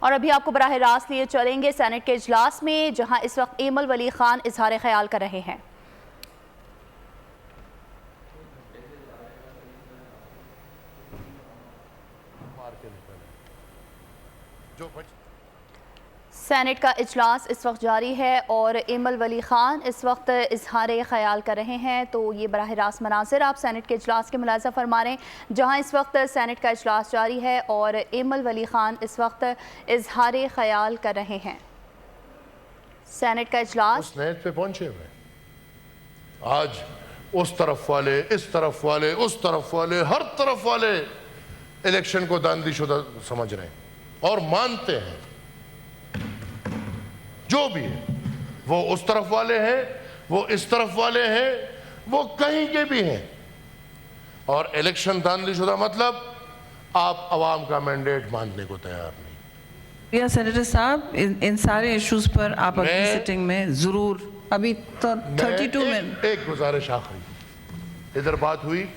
और अभी आपको बराह रास्त लिए चलेंगे सेनेट के इजलास में, जहां इस वक्त एमल वली खान इजहार ख्याल कर रहे हैं। सेनेट का इजलास इस वक्त जारी है और एमल वली खान इस वक्त इजहार ख्याल कर रहे हैं। तो ये बराह रास्त मनासिर आप सेनेट के इजलास के मुलाज़ा फरमा रहे हैं, जहाँ इस वक्त सेनेट का इजलास जारी है और एमल वली खान इस वक्त इजहार ख्याल कर रहे हैं। सेनेट का इजलास नेट पे पहुंचे हुए आज उस तरफ वाले, इस तरफ वाले, उस तरफ वाले, हर तरफ वाले इलेक्शन को दांदीशुदा समझ रहे हैं और मानते हैं जो भी है, वो उस तरफ वाले हैं, वो इस तरफ वाले हैं, वो कहीं के भी हैं। और इलेक्शन दांदीशुदा मतलब आप अवाम का मैंडेट मानने को तैयार नहीं। या सेनेटर साहब, इन सारे इश्यूज पर आप अगली सिटिंग में जरूर, अभी तो 32 मिनट। एक गुजारिश आखिरी, इधर बात हुई,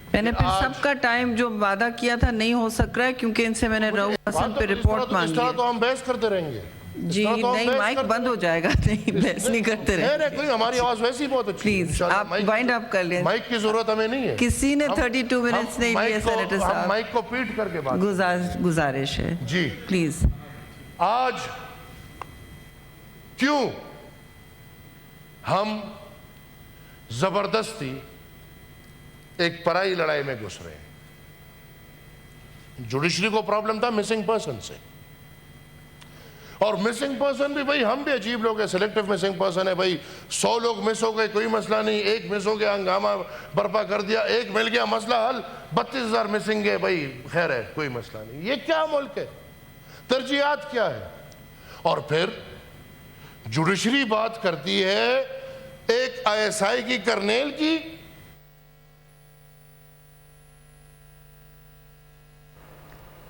मैंने फिर सबका टाइम जो वादा किया था नहीं हो सक रहा है क्योंकि इनसे मैंने रऊफ हसन पे रिपोर्ट मांगी है। तो हम बहस करते रहेंगे जी, नहीं माइक बंद हो जाएगा, नहीं बहस नहीं करते रहे। कोई हमारी आवाज वैसी बहुत अच्छी, प्लीज आप वाइंड अप कर लें। माइक की जरूरत हमें नहीं है। किसी ने 32 मिनट्स नहीं लिए सेनेटर साहब, माइक को पीट करके बात, गुजारिश है जी प्लीज। आज क्यों हम जबरदस्ती एक पराई लड़ाई में घुस रहे हैं? जुडिशरी को प्रॉब्लम था मिसिंग पर्सन से, और मिसिंग पर्सन भी भाई हम भी अजीब लोग हैं, सिलेक्टिव मिसिंग पर्सन है भाई। 100 लोग मिस हो गए, कोई मसला नहीं, एक मिस हो गया, हंगामा बर्पा कर दिया, एक मिल गया, मसला हल। 32,000 मिसिंग है भाई, खैर है, कोई मसला नहीं। ये क्या मुल्क है? तरजीहात क्या है? और फिर जुडिशरी बात करती है एक ISI की कर्नेल की।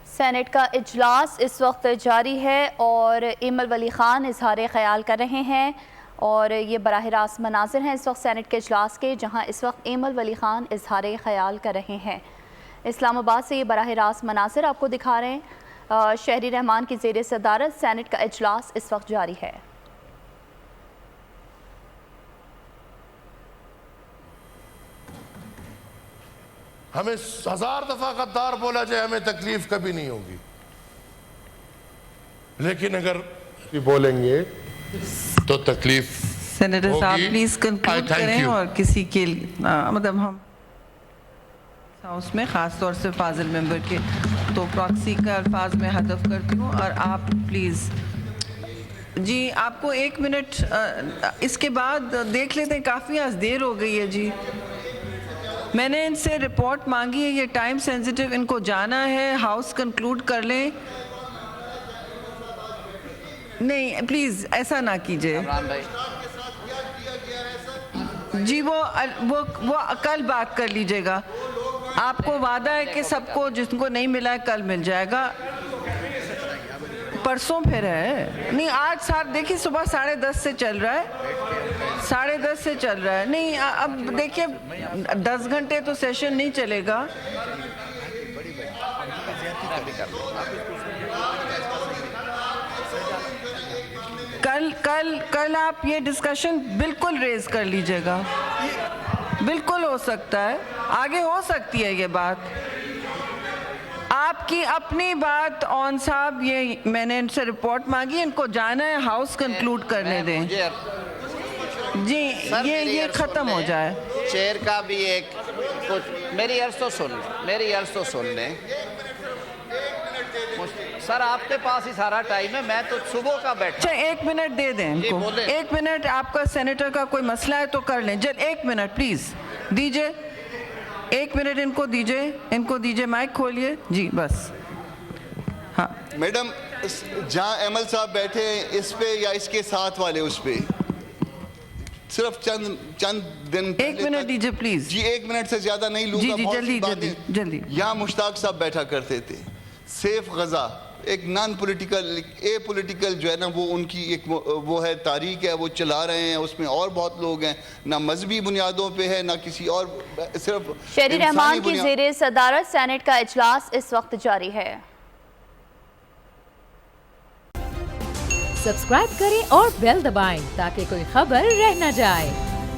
सेनेट का इजलास इस वक्त जारी है और एमल वली खान इजहार ख्याल कर रहे हैं और ये बराह रास्त मनाजिर हैं इस वक्त सेनेट के इजलास के, जहां इस वक्त एमल वली खान इजहार ख्याल कर रहे हैं। इस्लामाबाद से ये बराह रास्त मनाजिर आपको दिखा रहे हैं। शहरी रहमान की ज़ेर सदारत सेनेट का इजलास इस वक्त जारी है। हमें 1000 दफा गद्दार बोला जाए, हमें तकलीफ कभी नहीं होगी, लेकिन अगर बोलेंगे तो तकलीफ। सेनेटर साहब प्लीज कंक्लूड करें और किसी के मतलब हम हाउस में खास तौर से फाजिल मेंबर के तो प्रॉक्सी का अल्फाज में हदफ करती हूँ और आप प्लीज जी आपको 1 मिनट इसके बाद देख लेते हैं, काफ़ी आज देर हो गई है जी। मैंने इनसे रिपोर्ट मांगी है, ये टाइम सेंसिटिव, इनको जाना है, हाउस कंक्लूड कर लें। नहीं प्लीज ऐसा ना कीजिए जी, वो कल बात कर लीजिएगा। आपको वादा है कि सबको जिनको नहीं मिला है कल मिल जाएगा, परसों फिर है। नहीं आज साथ देखिए सुबह 10:30 से चल रहा है, 10:30 से चल रहा है। नहीं अब देखिए 10 घंटे तो सेशन नहीं चलेगा। कल आप ये डिस्कशन बिल्कुल रेज कर लीजिएगा, बिल्कुल हो सकता है, आगे हो सकती है ये बात। आपकी अपनी बात ऑन साहब, ये मैंने इनसे रिपोर्ट मांगी, इनको जाना है, हाउस कंक्लूड करने दें जी, ये खत्म हो जाए। चेयर का भी एक कुछ मेरी अर्ज तो सुन लें सर, आपके पास ही सारा टाइम है, मैं तो सुबह का बैठा। अच्छा 1 मिनट दे दें इनको, 1 मिनट। आपका सेनेटर का कोई मसला है तो कर लें, जब 1 मिनट प्लीज दीजिए, 1 मिनट इनको दीजिए, माइक खोलिए जी, बस। हाँ मैडम, जहाँ एमएल साहब बैठे हैं इस पे या इसके साथ वाले उस पे सिर्फ चंद दिन 1 मिनट दीजिए प्लीज जी, 1 मिनट से ज्यादा नहीं लूंगा। जी जल्दी। यहाँ मुश्ताक साहब बैठा करते थे, सेफ गजा एक नॉन पॉलिटिकल, ए पॉलिटिकल जो है ना, वो उनकी एक वो है तारीख है, वो चला रहे हैं, उसमें और बहुत लोग हैं, ना मजहबी बुनियादों पे है ना किसी और, सिर्फ शहरी रहमान की ज़ेरे सदारत सेनेट का इजलास इस वक्त जारी है। सब्सक्राइब करें और बेल दबाएं ताकि कोई खबर रह न जाए।